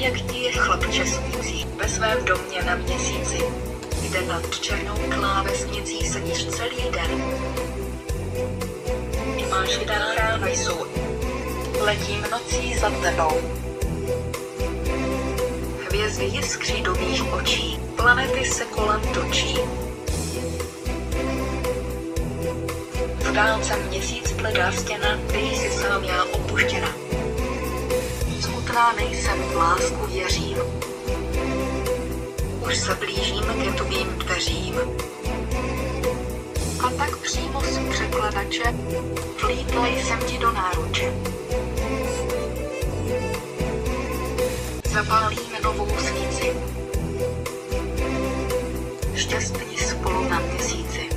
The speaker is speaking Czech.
jaký je chlapče spící ve svém domě na měsíci, kde nad černou klávesnicí sedíš celý den. Imaginární rána jsou. Letím nocí za tebou. Hvězdy jiskří do mých očí, planety se kolem točí. V dálce měsíc bledá stěna, kde jsi sám já opuštěna. Smutná nejsem, v lásku věřím. Už se blížím ke tvým dveřím. A tak přímo z překladače vlítla jsem ti do náruče. Zapálíme novou svíci. Šťastní spolu na měsíci.